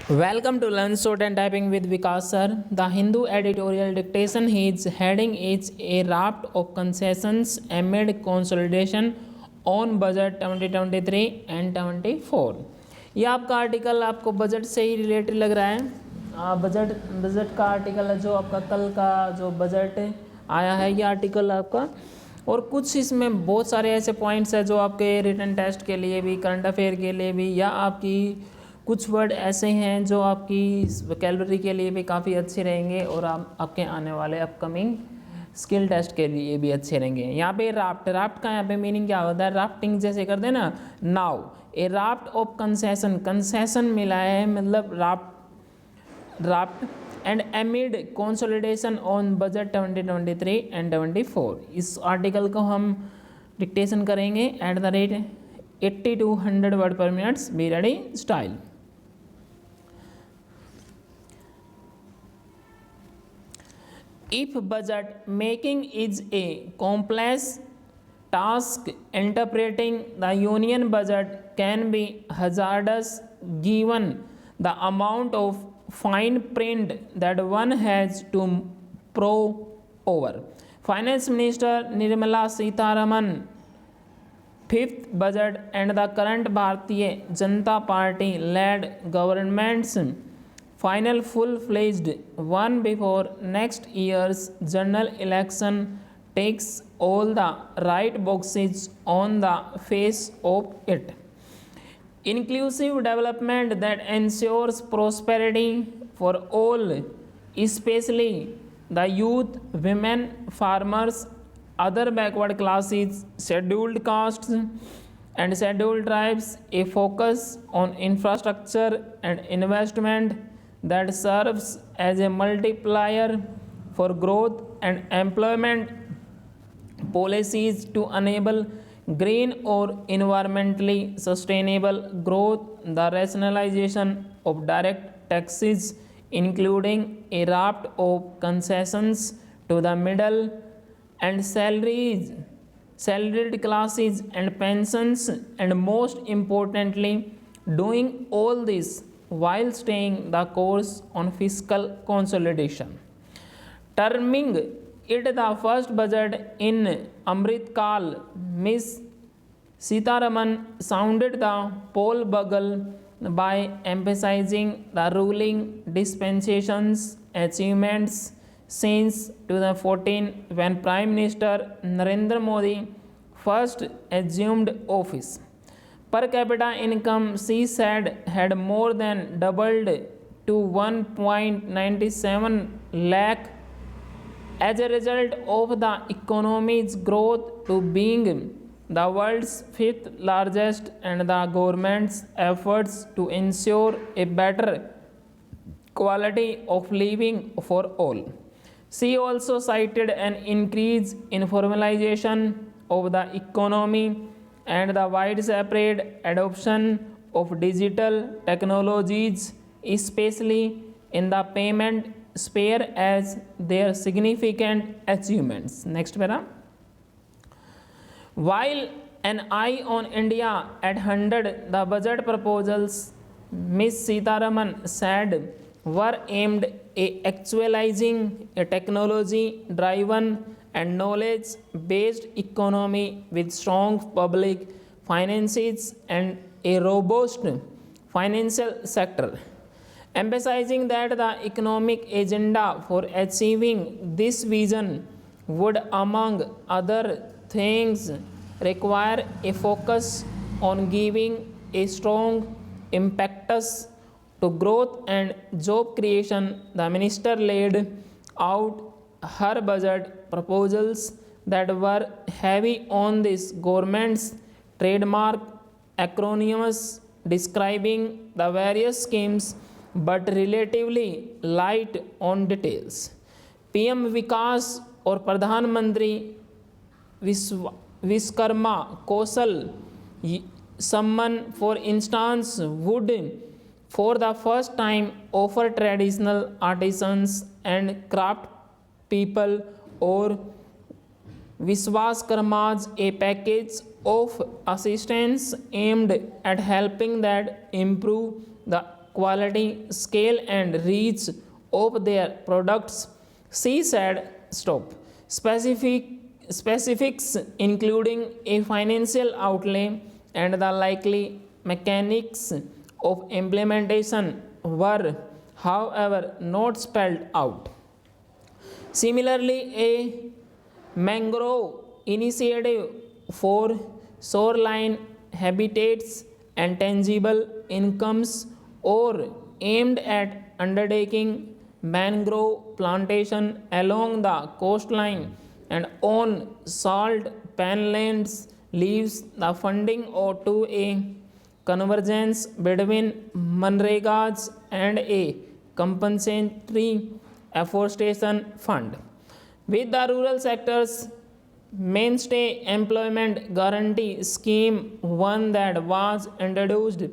Welcome to Learn Short and Typing with Vikas sir. The Hindu editorial dictation his heading is a raft of concessions amid consolidation on budget 2023 and 24. ये आपका article आपको budget से ही related लग रहा है। Budget का article है जो आपका कल का जो बजट आया है, ये आर्टिकल आपका। और कुछ इसमें बहुत सारे ऐसे पॉइंट्स हैं जो आपके रिटन टेस्ट के लिए भी, करंट अफेयर के लिए भी, या आपकी कुछ वर्ड ऐसे हैं जो आपकी वोकैबुलरी के लिए भी काफ़ी अच्छे रहेंगे और आपके आने वाले अपकमिंग स्किल टेस्ट के लिए भी अच्छे रहेंगे। यहाँ पे राफ्ट का यहाँ पे मीनिंग क्या होता है? राफ्टिंग जैसे करते हैं ना, नाव। ए राफ्ट ऑफ कंसेशन मिला है, मतलब raft and amid consolidation on budget 2023 and 24। इस आर्टिकल को हम डिक्टेशन करेंगे at the rate 80 to 100 word per minutes. Be ready, style. If budget making is a complex task, interpreting the union budget can be hazardous given the amount of fine print that one has to pore over. Finance Minister Nirmala Sitharaman fifth budget and the current Bharatiya Janata Party led government's final full-fledged one before next year's general election takes all the right boxes on the face of it. Inclusive development that ensures prosperity for all, especially the youth, women, farmers, other backward classes, scheduled castes and scheduled tribes, a focus on infrastructure and investment that serves as a multiplier for growth, and employment policies to enable green or environmentally sustainable growth, the rationalization of direct taxes, including a raft of concessions to the middle and salaried classes and pensions, and most importantly, doing all this while staying the course on fiscal consolidation. Terming it the first budget in Amrit Kal, Ms. Sitharaman sounded the poll bugle by emphasizing the ruling dispensation's achievements since 2014, when Prime Minister Narendra Modi first assumed office. Per capita income, she said, had more than doubled to 1.97 lakh as a result of the economy's growth to being the world's fifth largest, and the government's efforts to ensure a better quality of living for all. She also cited an increase in formalization of the economy and the widespread adoption of digital technologies, especially in the payment sphere, as their significant achievements. Next para. While an eye on India at 100, the budget proposals Ms. Sitharaman said were aimed at actualizing a technology-driven and knowledge-based economy with strong public finances and a robust financial sector, emphasizing that the economic agenda for achieving this vision would, among other things, require a focus on giving a strong impetus to growth and job creation. The minister laid out her budget proposals that were heavy on this government's trademark acronyms describing the various schemes, but relatively light on details. PM Vikas और प्रधानमंत्री विश्वकर्मा कौशल सम्मान, for instance, would for the first time offer traditional artisans and craft people or Vishwaskarmas a package of assistance aimed at helping that improve the quality, scale, and reach of their products. She said, "Stop. Specifics, including a financial outlay and the likely mechanics of implementation, were, however, not spelled out." Similarly, a mangrove initiative for shoreline habitats and tangible incomes, or aimed at undertaking mangrove plantation along the coastline and on salt panlands, leaves the funding to a convergence between Manregas and a compensatory afforestation fund. With the rural sector's mainstay employment guarantee scheme, one that was introduced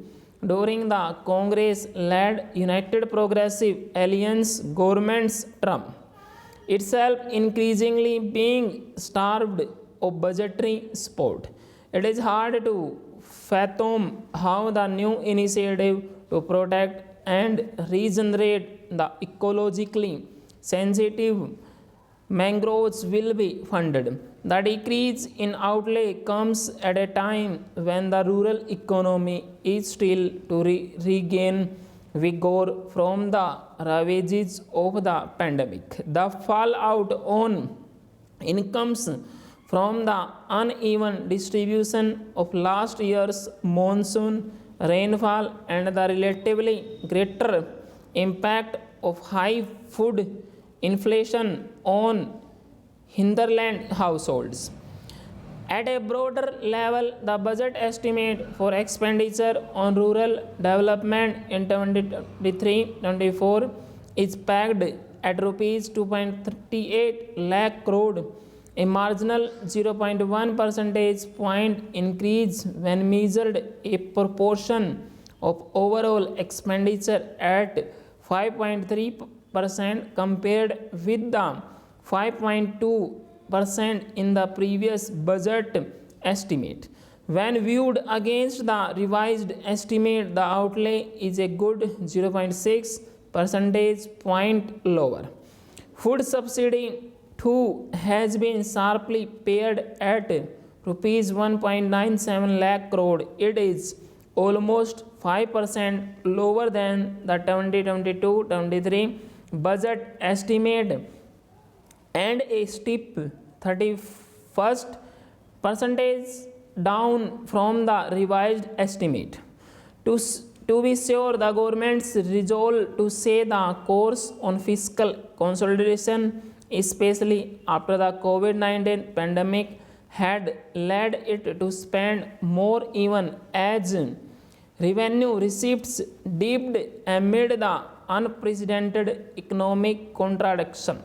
during the Congress-led United Progressive Alliance government's term, itself increasingly being starved of budgetary support. It is hard to fathom how the new initiative to protect and regenerate the ecologically sensitive mangroves will be funded. The decrease in outlay comes at a time when the rural economy is still to regain vigor from the ravages of the pandemic. The fallout on incomes from the uneven distribution of last year's monsoon rainfall and the relatively greater impact of high food inflation on hinterland households. At a broader level, the budget estimate for expenditure on rural development in 2023-24 is pegged at rupees 2.38 lakh crore, a marginal 0.1 percentage point increase when measured a proportion of overall expenditure at 5.3% compared with the 5.2% in the previous budget estimate. When viewed against the revised estimate, the outlay is a good 0.6 percentage point lower. Food subsidy too has been sharply pared at rupees 1.97 lakh crore. It is almost 5% lower than the 2022-23 budget estimate and a steep 31st percentage down from the revised estimate. To be sure, the government's resolve to stay the course on fiscal consolidation, especially after the COVID-19 pandemic, had led it to spend more even as revenue receipts dipped amid the unprecedented economic contraction,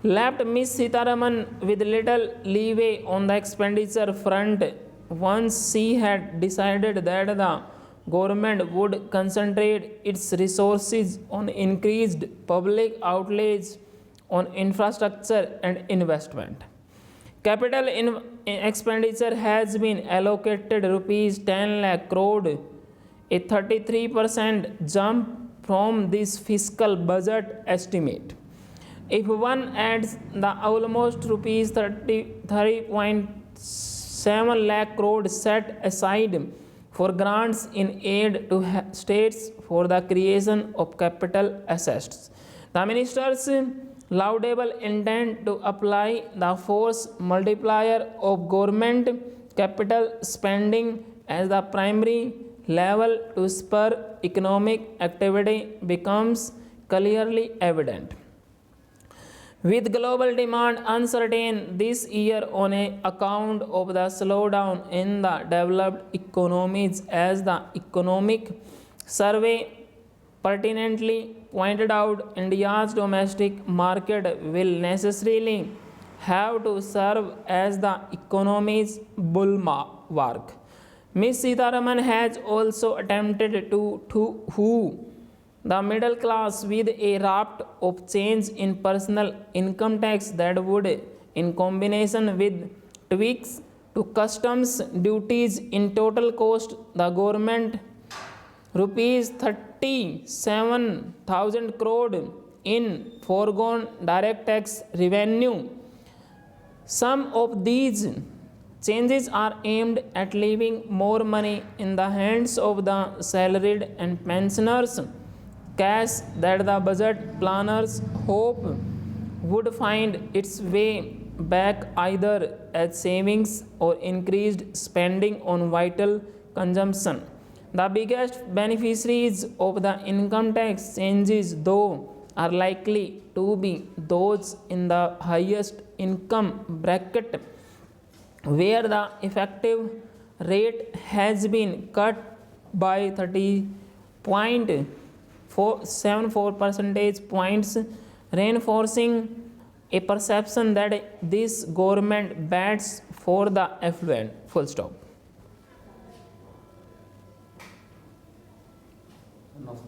left Ms. Sitharaman with little leeway on the expenditure front once she had decided that the government would concentrate its resources on increased public outlays on infrastructure and investment. Capital expenditure has been allocated rupees 10 lakh crore, a 33% jump from this fiscal budget estimate. If one adds the almost rupees 30.7 lakh crore set aside for grants in aid to states for the creation of capital assets, the minister's laudable intent to apply the force multiplier of government capital spending as the primary level to spur economic activity becomes clearly evident. With global demand uncertain this year on account of the slowdown in the developed economies, as the economic survey pertinently pointed out, India's domestic market will necessarily have to serve as the economy's bulwark. Ms. Sitharaman has also attempted to woo the middle class with a raft of change in personal income tax that would, in combination with tweaks to customs duties, in total cost the government rupees 37,000 crore in foregone direct tax revenue. Some of these changes are aimed at leaving more money in the hands of the salaried and pensioners, cash that the budget planners hope would find its way back either as savings or increased spending on vital consumption. The biggest beneficiaries of the income tax changes, though, are likely to be those in the highest income bracket, where the effective rate has been cut by 30.74 percentage points, reinforcing a perception that this government bets for the affluent. Full stop. Enough.